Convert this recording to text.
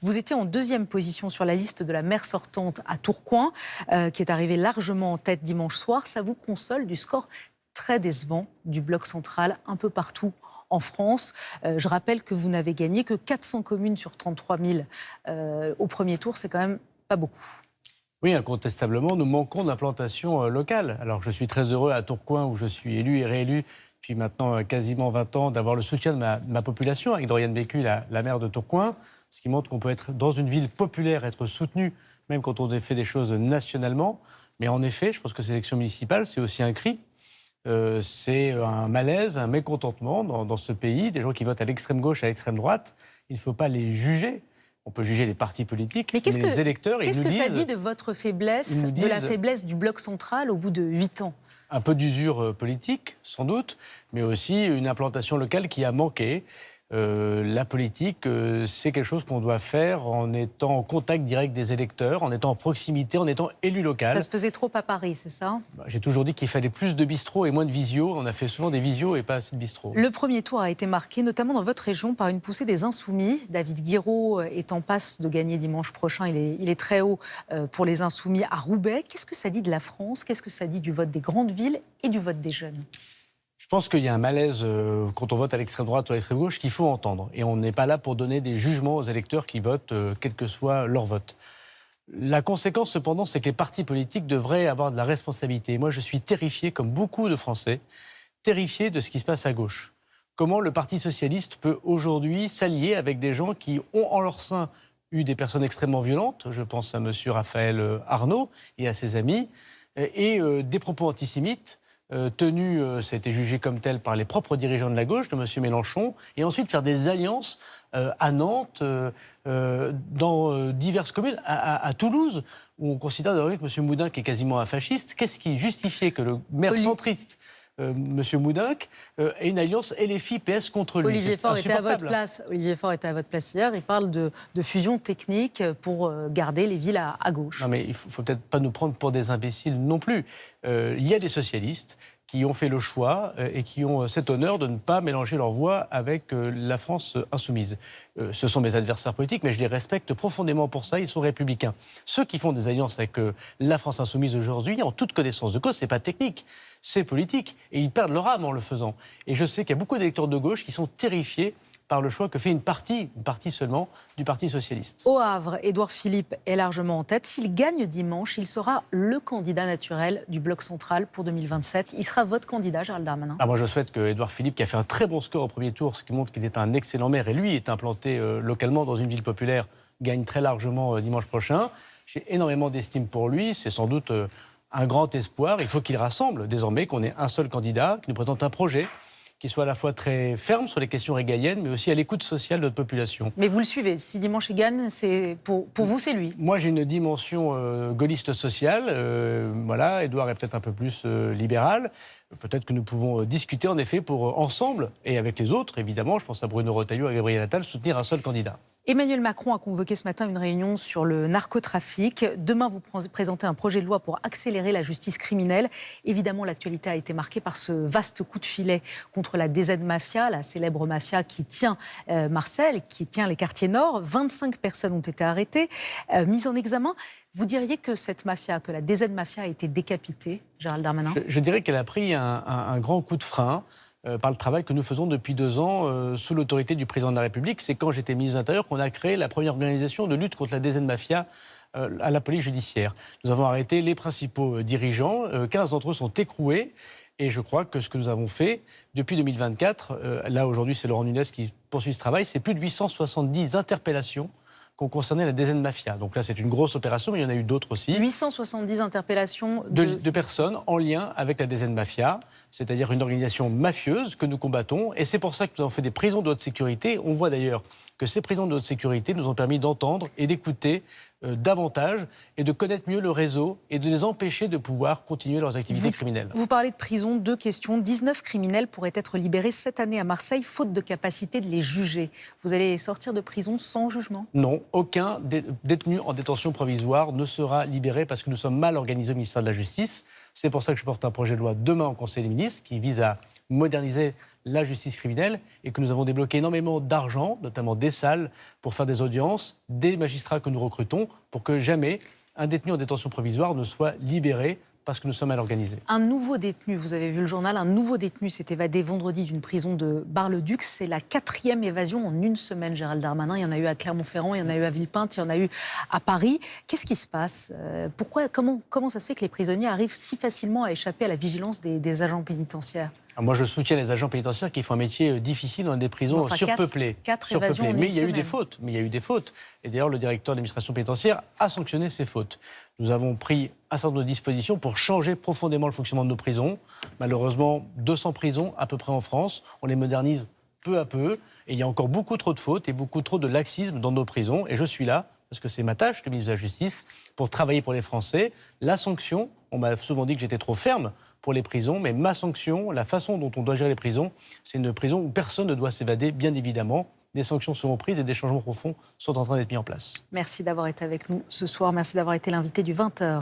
Vous étiez en deuxième position sur la liste de la maire sortante à Tourcoing, qui est arrivée largement en tête dimanche soir. Ça vous console du score très décevant du bloc central un peu partout en France. Je rappelle que vous n'avez gagné que 400 communes sur 33 000 au premier tour. C'est quand même pas beaucoup. Oui, incontestablement, nous manquons d'implantation locale. Alors, je suis très heureux à Tourcoing, où je suis élu et réélu depuis maintenant quasiment 20 ans, d'avoir le soutien de ma population, avec Doriane Bécu, la maire de Tourcoing, ce qui montre qu'on peut être dans une ville populaire, être soutenu, même quand on fait des choses nationalement. Mais en effet, je pense que ces élections municipales, c'est aussi un cri. C'est un malaise, un mécontentement dans ce pays, des gens qui votent à l'extrême gauche, à l'extrême droite. Il ne faut pas les juger. On peut juger les partis politiques, mais les électeurs, qu'est-ce que ça dit de votre faiblesse, de la faiblesse du bloc central au bout de 8 ans? Un peu d'usure politique, sans doute, mais aussi une implantation locale qui a manqué. La politique, c'est quelque chose qu'on doit faire en étant en contact direct des électeurs, en étant en proximité, en étant élu local. Ça se faisait trop à Paris, c'est ça? J'ai toujours dit qu'il fallait plus de bistrots et moins de visio. On a fait souvent des visios et pas assez de bistrots. Le premier tour a été marqué, notamment dans votre région, par une poussée des Insoumis. David Guiraud est en passe de gagner dimanche prochain. Il est très haut pour les Insoumis à Roubaix. Qu'est-ce que ça dit de la France? Qu'est-ce que ça dit du vote des grandes villes et du vote des jeunes? Je pense qu'il y a un malaise quand on vote à l'extrême droite ou à l'extrême gauche qu'il faut entendre. Et on n'est pas là pour donner des jugements aux électeurs qui votent, quel que soit leur vote. La conséquence, cependant, c'est que les partis politiques devraient avoir de la responsabilité. Et moi, je suis terrifié, comme beaucoup de Français, terrifié de ce qui se passe à gauche. Comment le Parti socialiste peut aujourd'hui s'allier avec des gens qui ont en leur sein eu des personnes extrêmement violentes, je pense à M. Raphaël Arnaud et à ses amis, et des propos antisémites, tenu, ça a été jugé comme tel par les propres dirigeants de la gauche, de M. Mélenchon, et ensuite faire des alliances à Nantes, dans diverses communes, à Toulouse, où on considère que M. Moudinque est quasiment un fasciste. Qu'est-ce qui justifiait que le maire centriste, M. Moudinque, ait une alliance LFI-PS contre lui? Olivier Faure était à votre place. Olivier Faure était à votre place hier. Il parle de fusion technique pour garder les villes à gauche. Non, mais il ne faut peut-être pas nous prendre pour des imbéciles non plus. Il y a des socialistes qui ont fait le choix et qui ont cet honneur de ne pas mélanger leur voix avec la France insoumise. Ce sont mes adversaires politiques, mais je les respecte profondément pour ça, ils sont républicains. Ceux qui font des alliances avec la France insoumise aujourd'hui, en toute connaissance de cause, ce n'est pas technique, c'est politique. Et ils perdent leur âme en le faisant. Et je sais qu'il y a beaucoup d'électeurs de gauche qui sont terrifiés par le choix que fait une partie seulement, du Parti socialiste. Au Havre, Édouard Philippe est largement en tête. S'il gagne dimanche, il sera le candidat naturel du bloc central pour 2027. Il sera votre candidat, Gérald Darmanin? Moi, je souhaite que Édouard Philippe, qui a fait un très bon score au premier tour, ce qui montre qu'il est un excellent maire, et lui est implanté localement dans une ville populaire, gagne très largement dimanche prochain. J'ai énormément d'estime pour lui. C'est sans doute un grand espoir. Il faut qu'il rassemble désormais, qu'on ait un seul candidat, qui nous présente un projet qui soit à la fois très ferme sur les questions régaliennes, mais aussi à l'écoute sociale de notre population. Mais vous le suivez, si dimanche il gagne, pour vous, c'est lui? Moi, j'ai une dimension gaulliste sociale. Voilà, Édouard est peut-être un peu plus libéral. Peut-être que nous pouvons discuter, en effet, pour ensemble, et avec les autres, évidemment, je pense à Bruno Retailleau et Gabriel Attal, soutenir un seul candidat. Emmanuel Macron a convoqué ce matin une réunion sur le narcotrafic. Demain, vous présentez un projet de loi pour accélérer la justice criminelle. Évidemment, l'actualité a été marquée par ce vaste coup de filet contre la DZ Mafia, la célèbre mafia qui tient Marseille, qui tient les quartiers nord. 25 personnes ont été arrêtées, mises en examen. Vous diriez que cette mafia, que la DZ Mafia a été décapitée, Gérald Darmanin? Je dirais qu'elle a pris un grand coup de frein par le travail que nous faisons depuis 2 ans sous l'autorité du président de la République. C'est quand j'étais ministre de l'Intérieur qu'on a créé la première organisation de lutte contre la DZ Mafia à la police judiciaire. Nous avons arrêté les principaux dirigeants, 15 d'entre eux sont écroués. Et je crois que ce que nous avons fait depuis 2024, là aujourd'hui c'est Laurent Nunez qui poursuit ce travail, c'est plus de 870 interpellations qui ont concerné la DZ Mafia. Donc là, c'est une grosse opération, mais il y en a eu d'autres aussi. 870 interpellations de personnes en lien avec la DZ Mafia, c'est-à-dire une organisation mafieuse que nous combattons. Et c'est pour ça que nous avons fait des prisons de haute sécurité. On voit d'ailleurs que ces prisons de haute sécurité nous ont permis d'entendre et d'écouter davantage et de connaître mieux le réseau et de les empêcher de pouvoir continuer leurs activités criminelles. Vous parlez de prison, 2 questions. 19 criminels pourraient être libérés cette année à Marseille, faute de capacité de les juger. Vous allez sortir de prison sans jugement? Non, aucun détenu en détention provisoire ne sera libéré parce que nous sommes mal organisés au ministère de la Justice. C'est pour ça que je porte un projet de loi demain au Conseil des ministres qui vise à moderniser la justice criminelle et que nous avons débloqué énormément d'argent, notamment des salles, pour faire des audiences, des magistrats que nous recrutons, pour que jamais un détenu en détention provisoire ne soit libéré parce que nous sommes mal organisés. Un nouveau détenu, vous avez vu le journal, un nouveau détenu s'est évadé vendredi d'une prison de Bar-le-Duc. C'est la 4e évasion en une semaine, Gérald Darmanin. Il y en a eu à Clermont-Ferrand, il y en a eu à Villepinte, il y en a eu à Paris. Qu'est-ce qui se passe? Comment ça se fait que les prisonniers arrivent si facilement à échapper à la vigilance des agents pénitentiaires? Moi, je soutiens les agents pénitentiaires qui font un métier difficile dans des prisons surpeuplées. Quatre évasions en Mais une il y a eu des semaine. fautes. Et d'ailleurs, le directeur de l'administration pénitentiaire a sanctionné ces fautes. Nous avons pris un certain nombre de dispositions pour changer profondément le fonctionnement de nos prisons. Malheureusement, 200 prisons à peu près en France. On les modernise peu à peu. Et il y a encore beaucoup trop de fautes et beaucoup trop de laxisme dans nos prisons. Et je suis là, parce que c'est ma tâche, le ministre de la Justice, pour travailler pour les Français. La sanction, on m'a souvent dit que j'étais trop ferme pour les prisons, mais ma sanction, la façon dont on doit gérer les prisons, c'est une prison où personne ne doit s'évader, bien évidemment. Des sanctions seront prises et des changements profonds sont en train d'être mis en place. Merci d'avoir été avec nous ce soir. Merci d'avoir été l'invité du 20h.